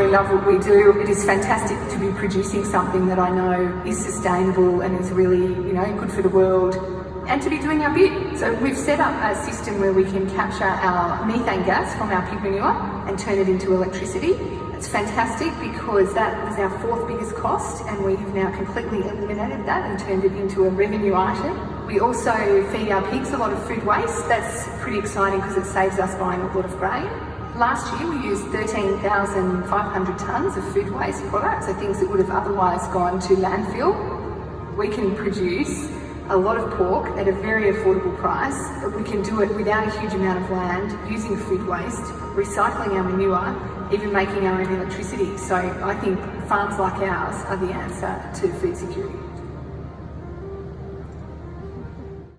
love what we do. It is fantastic to be producing something that I know is sustainable and is really, good for the world, and to be doing our bit. So we've set up a system where we can capture our methane gas from our pig manure and turn it into electricity. It's fantastic because that was our fourth biggest cost, and we have now completely eliminated that and turned it into a revenue item. We also feed our pigs a lot of food waste. That's pretty exciting because it saves us buying a lot of grain. Last year we used 13,500 tonnes of food waste products, so things that would have otherwise gone to landfill. We can produce a lot of pork at a very affordable price, but we can do it without a huge amount of land, using food waste, recycling our manure, even making our own electricity. So I think farms like ours are the answer to food security.